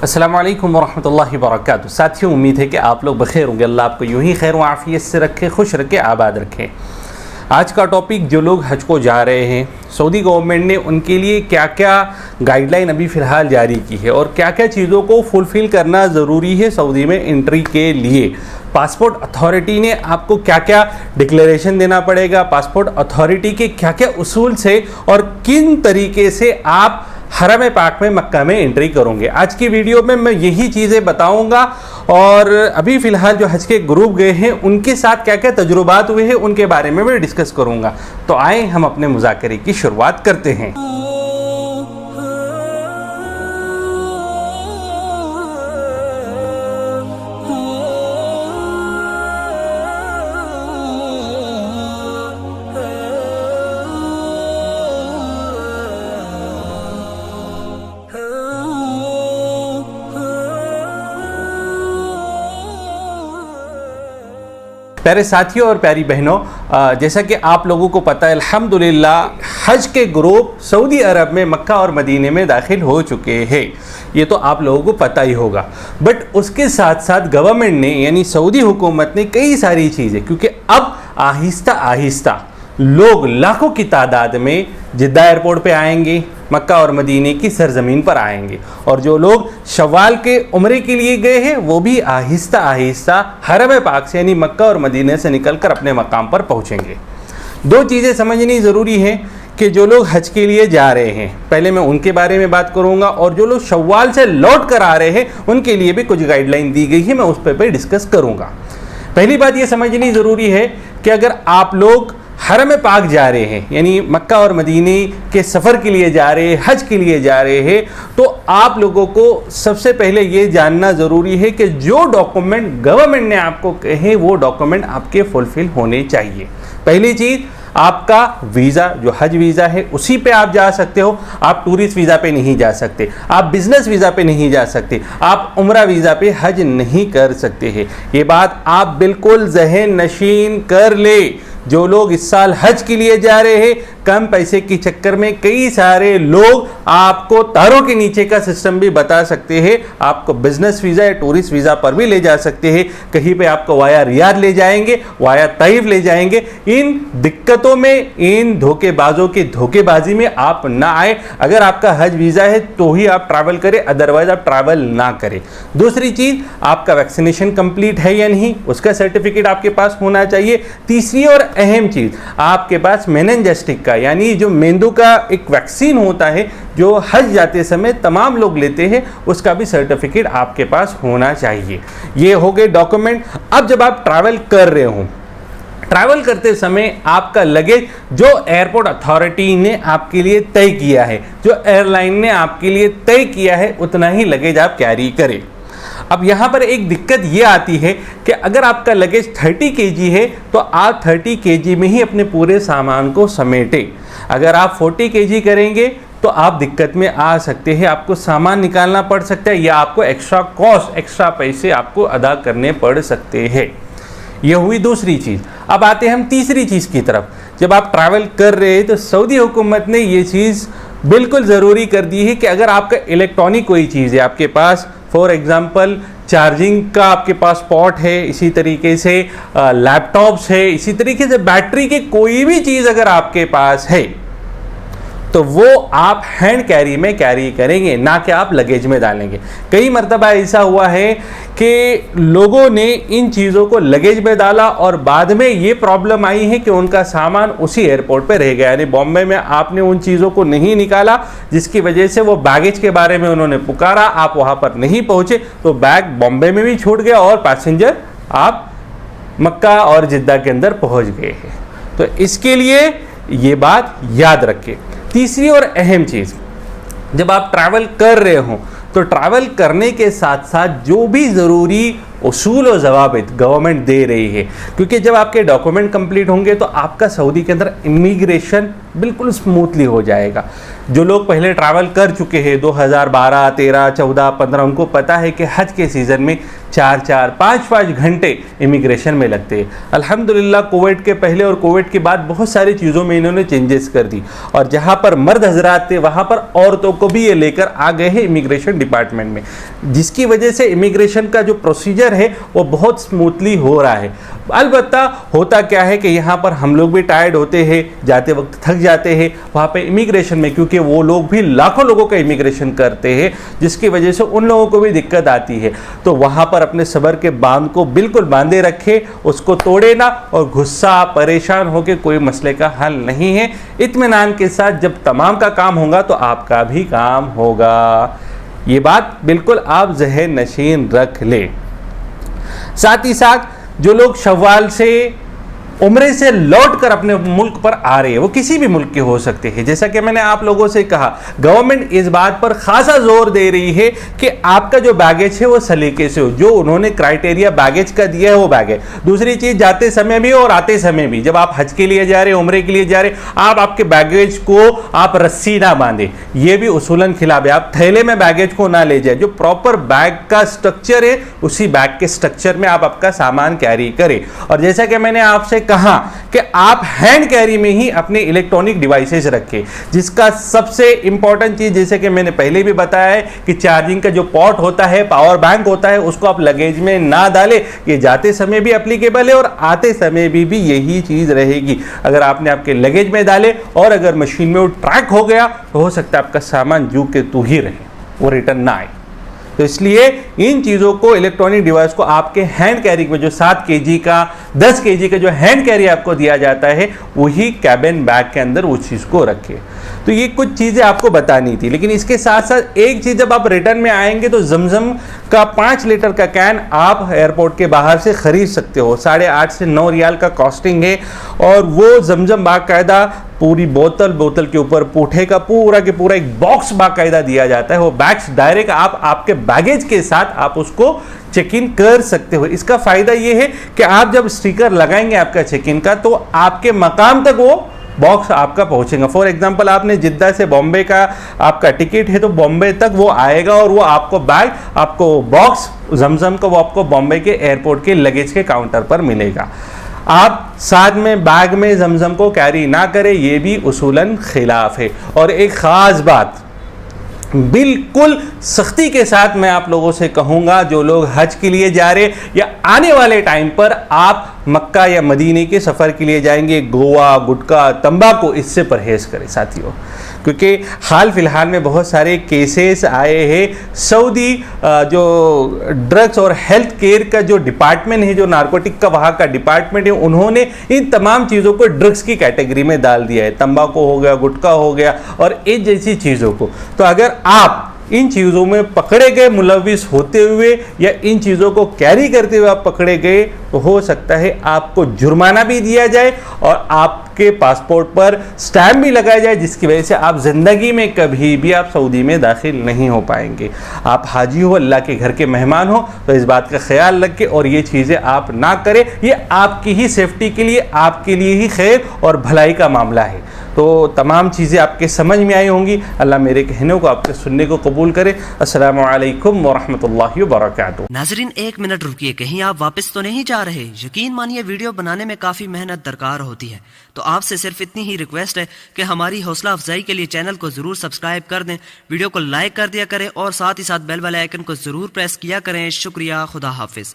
अस्सलाम वालेकुम वरहमतुल्लाहि वबरकातुहू। साथियों, उम्मीद है कि आप लोग बखैर होंगे। अल्लाह आपको यूं ही खैर व आफियत से रखे, खुश रखे, आबाद रखे। आज का टॉपिक, जो लोग हज को जा रहे हैं, सऊदी गवर्नमेंट ने उनके लिए क्या क्या गाइडलाइन अभी फ़िलहाल जारी की है और क्या क्या चीज़ों को फुलफ़िल करना ज़रूरी है सऊदी में एंट्री के लिए। पासपोर्ट अथॉरिटी ने आपको क्या क्या डिक्लेरेशन देना पड़ेगा, पासपोर्ट अथॉरिटी के क्या क्या उसूल से और किन तरीके से आप हरम पाक में, मक्का में एंट्री करोगे। आज की वीडियो में मैं यही चीज़ें बताऊंगा और अभी फ़िलहाल जो हज के ग्रुप गए हैं उनके साथ क्या क्या तजुर्बात हुए हैं उनके बारे में मैं डिस्कस करूंगा। तो आए हम अपने मुज़ाकरे की शुरुआत करते हैं। प्यारे साथियों और प्यारी बहनों, जैसा कि आप लोगों को पता है, अल्हम्दुलिल्लाह हज के ग्रुप सऊदी अरब में मक्का और मदीने में दाखिल हो चुके हैं। ये तो आप लोगों को पता ही होगा। बट उसके साथ साथ गवर्नमेंट ने, यानी सऊदी हुकूमत ने कई सारी चीज़ें, क्योंकि अब आहिस्ता आहिस्ता लोग लाखों की तादाद में जिद्दा एयरपोर्ट पे आएंगे, मक्का और मदीने की सरजमीन पर आएंगे, और जो लोग शव्वाल के उम्रे के लिए गए हैं वो भी आहिस्ता आहिस्ता हरम पाक से, यानी मक्का और मदीने से निकलकर अपने मकाम पर पहुंचेंगे। दो चीज़ें समझनी ज़रूरी है कि जो लोग हज के लिए जा रहे हैं, पहले मैं उनके बारे में बात करूंगा, और जो लोग शव्वाल से लौट कर आ रहे हैं उनके लिए भी कुछ गाइडलाइन दी गई है, मैं उस पर डिस्कस करूँगा। पहली बात ये समझनी ज़रूरी है कि अगर आप लोग हरम पाक जा रहे हैं, यानी मक्का और मदीने के सफ़र के लिए जा रहे हैं, हज के लिए जा रहे हैं, तो आप लोगों को सबसे पहले ये जानना ज़रूरी है कि जो डॉक्यूमेंट गवर्नमेंट ने आपको कहे वो डॉक्यूमेंट आपके फुलफ़िल होने चाहिए। पहली चीज़, आपका वीज़ा, जो हज वीज़ा है उसी पे आप जा सकते हो। आप टूरिस्ट वीज़ा पे नहीं जा सकते, आप बिज़नेस वीज़ा पे नहीं जा सकते, आप उम्रा वीज़ा पे हज नहीं कर सकते हैं। ये बात आप बिल्कुल ज़हन नशीन कर ले। जो लोग इस साल हज के लिए जा रहे हैं, कम पैसे के चक्कर में कई सारे लोग आपको तारों के नीचे का सिस्टम भी बता सकते हैं, आपको बिजनेस वीज़ा या टूरिस्ट वीज़ा पर भी ले जा सकते हैं। कहीं पे आपको वाया रियाद ले जाएंगे, वाया ताइफ ले जाएंगे। इन दिक्कतों में, इन धोखेबाजों की धोखेबाजी में आप ना आए। अगर आपका हज वीज़ा है तो ही आप ट्रैवल करें, अदरवाइज आप ट्रैवल ना करें। दूसरी चीज़, आपका वैक्सीनेशन कंप्लीट है या नहीं, उसका सर्टिफिकेट आपके पास होना चाहिए। तीसरी और अहम चीज़, आपके पास मेनिंजाइटिस का, यानी जो मेंदू का एक वैक्सीन होता है जो हज जाते समय तमाम लोग लेते हैं, उसका भी सर्टिफिकेट आपके पास होना चाहिए। ये हो गए डॉक्यूमेंट। अब जब आप ट्रैवल कर रहे हो, ट्रैवल करते समय आपका लगेज जो एयरपोर्ट अथॉरिटी ने आपके लिए तय किया है, जो एयरलाइन ने आपके लिए तय किया है, उतना ही लगेज आप कैरी करें। अब यहाँ पर एक दिक्कत ये आती है कि अगर आपका लगेज 30 kg है तो आप 30 kg में ही अपने पूरे सामान को समेटें। अगर आप 40 kg करेंगे तो आप दिक्कत में आ सकते हैं, आपको सामान निकालना पड़ सकता है या आपको एक्स्ट्रा कॉस्ट, एक्स्ट्रा पैसे आपको अदा करने पड़ सकते हैं। यह हुई दूसरी चीज़। अब आते हैं हम तीसरी चीज़ की तरफ। जब आप ट्रैवल कर रहे हैं तो सऊदी हुकूमत ने ये चीज़ बिल्कुल ज़रूरी कर दी है कि अगर आपका इलेक्ट्रॉनिक कोई चीज़ है आपके पास, फॉर एग्ज़ाम्पल चार्जिंग का आपके पास स्पॉट है, इसी तरीके से लैपटॉप्स है, इसी तरीके से बैटरी की कोई भी चीज़ अगर आपके पास है तो वो आप हैंड कैरी में कैरी करेंगे, ना कि आप लगेज में डालेंगे। कई मरतबा ऐसा हुआ है कि लोगों ने इन चीज़ों को लगेज में डाला और बाद में ये प्रॉब्लम आई है कि उनका सामान उसी एयरपोर्ट पे रह गया। यानी बॉम्बे में आपने उन चीज़ों को नहीं निकाला, जिसकी वजह से वो बैगेज के बारे में उन्होंने पुकारा, आप वहाँ पर नहीं पहुँचे तो बैग बॉम्बे में भी छूट गया और पैसेंजर आप मक्का और जिद्दा के अंदर पहुँच गए हैं। तो इसके लिए ये बात याद रखें। तीसरी और अहम चीज़, जब आप ट्रैवल कर रहे हो तो ट्रैवल करने के साथ साथ जो भी ज़रूरी उसूल और ज़वाबित गवर्नमेंट दे रही है, क्योंकि जब आपके डॉक्यूमेंट कंप्लीट होंगे तो आपका सऊदी के अंदर इमिग्रेशन बिल्कुल स्मूथली हो जाएगा। जो लोग पहले ट्रैवल कर चुके हैं 2012, 13, 14, 15, उनको पता है कि हज के सीज़न में 4-4, 5-5 घंटे इमिग्रेशन में लगते हैं। अल्हम्दुलिल्लाह कोविड के पहले और कोविड के बाद बहुत सारी चीज़ों में इन्होंने चेंजेस कर दी, और जहाँ पर मर्द हजरात थे वहाँ पर औरतों को भी ये लेकर आ गए हैं इमिग्रेशन डिपार्टमेंट में, जिसकी वजह से इमिग्रेशन का जो प्रोसीजर है वो बहुत स्मूथली हो रहा है। अलबत्ता होता क्या है कि यहाँ पर हम लोग भी टायर्ड होते हैं, जाते वक्त थक जाते हैं वहाँ पे इमिग्रेशन में, क्योंकि वो लोग भी लाखों लोगों का इमिग्रेशन करते हैं, जिसकी वजह से उन लोगों को भी दिक्कत आती है। तो वहाँ पर अपने सब्र के बांध को बिल्कुल बांधे रखे, उसको तोड़े ना, और गुस्सा परेशान होकर कोई मसले का हल नहीं है। इत्मीनान के साथ जब तमाम का काम होगा तो आपका भी काम होगा, ये बात बिल्कुल आप ज़हन नशीन रख ले। साथ ही साथ जो लोग शव्वाल से उम्रे से लौटकर अपने मुल्क पर आ रहे हैं, वो किसी भी मुल्क के हो सकते हैं। जैसा कि मैंने आप लोगों से कहा, गवर्नमेंट इस बात पर खासा जोर दे रही है कि आपका जो बैगेज है वो सलीके से हो, जो उन्होंने क्राइटेरिया बैगेज का दिया है वो बैगेज। दूसरी चीज, जाते समय भी और आते समय भी, जब आप हज के लिए जा रहे, उम्रे के लिए जा रहे, आप आपके बैगेज को आप रस्सी ना बांधे, ये भी उसूलन खिलाफ है। आप थैले में बैगेज को ना ले जाए, जो प्रॉपर बैग का स्ट्रक्चर है उसी बैग के स्ट्रक्चर में आप आपका सामान कैरी करें। और जैसा कि मैंने आपसे कहा कि आप हैंड कैरी में ही अपने इलेक्ट्रॉनिक डिवाइसेस रखें, जिसका सबसे इंपॉर्टेंट चीज, जैसे कि मैंने पहले भी बताया है कि चार्जिंग का जो पॉट होता है, पावर बैंक होता है, उसको आप लगेज में ना डालें। ये जाते समय भी एप्लीकेबल है और आते समय भी यही चीज रहेगी। अगर आपने आपके लगेज में डाले और अगर मशीन में वो ट्रैक हो गया तो हो सकता है आपका सामान जू के तू ही रहे, वो रिटर्न ना आए। तो इसलिए इन चीज़ों को, इलेक्ट्रॉनिक डिवाइस को आपके हैंड कैरी में, जो 7 kg का 10 kg का जो हैंड कैरी आपको दिया जाता है, वही कैबिन बैग के अंदर उस चीज़ को रखें। तो ये कुछ चीज़ें आपको बतानी थी। लेकिन इसके साथ साथ एक चीज़, जब आप रिटर्न में आएंगे तो जमजम का 5 लीटर का कैन आप एयरपोर्ट के बाहर से ख़रीद सकते हो। 8.5 से 9 रियाल का कॉस्टिंग है, और वो जमजम बाकायदा पूरी बोतल के ऊपर पूठे का पूरा के पूरा एक बॉक्स बाकायदा दिया जाता है। वो बैग्स डायरेक्ट आप आपके बैगेज के साथ आप उसको चेक इन कर सकते हो। इसका फ़ायदा ये है कि आप जब स्टिकर लगाएंगे आपका चेक इन का, तो आपके मकाम तक वो बॉक्स आपका पहुंचेगा। फॉर एग्जांपल, आपने जिद्दा से बॉम्बे का आपका टिकट है तो बॉम्बे तक वो आएगा, और वो आपको बैग, आपको बॉक्स जमजम का, वो आपको बॉम्बे के एयरपोर्ट के लगेज के काउंटर पर मिलेगा। आप साथ में बैग में जमजम को कैरी ना करें, ये भी उसूलन खिलाफ है। और एक ख़ास बात बिल्कुल सख्ती के साथ मैं आप लोगों से कहूँगा, जो लोग हज के लिए जा रहे या आने वाले टाइम पर आप मक्का या मदीने के सफ़र के लिए जाएंगे, गोवा, गुटखा, तंबाकू, इससे परहेज़ करें साथियों, क्योंकि हाल फिलहाल में बहुत सारे केसेस आए हैं। सऊदी जो ड्रग्स और हेल्थ केयर का जो डिपार्टमेंट है, जो नारकोटिक का वहाँ का डिपार्टमेंट है, उन्होंने इन तमाम चीज़ों को ड्रग्स की कैटेगरी में डाल दिया है। तंबाकू हो गया, गुटखा हो गया, और इस जैसी चीज़ों को। तो अगर आप इन चीज़ों में पकड़े गए मुलविस होते हुए या इन चीज़ों को कैरी करते हुए आप पकड़े गए, तो हो सकता है आपको जुर्माना भी दिया जाए और आपके पासपोर्ट पर स्टैम्प भी लगाया जाए, जिसकी वजह से आप ज़िंदगी में कभी भी आप सऊदी में दाखिल नहीं हो पाएंगे। आप हाजी हो, अल्लाह के घर के मेहमान हो, तो इस बात का ख्याल रखें और ये चीज़ें आप ना करें। ये आपकी ही सेफ्टी के लिए, आपके लिए ही खैर और भलाई का मामला है। तो तमाम चीज़ें आपके समझ में आई होंगी। अल्लाह मेरे कहने को, आपके सुनने को कबूल करे। अस्सलामु अलैकुम वरहमतुल्लाहि वबरकातुहू। नाजरीन, 1 मिनट रुकिए, कहीं आप वापस तो नहीं जा रहे? यकीन मानिए वीडियो बनाने में काफ़ी मेहनत दरकार होती है, तो आपसे सिर्फ इतनी ही रिक्वेस्ट है कि हमारी हौसला अफजाई के लिए चैनल को ज़रूर सब्सक्राइब कर दें, वीडियो को लाइक कर दिया करें और साथ ही साथ बेल वाले आइकन को ज़रूर प्रेस किया करें। शुक्रिया, खुदा हाफिज़।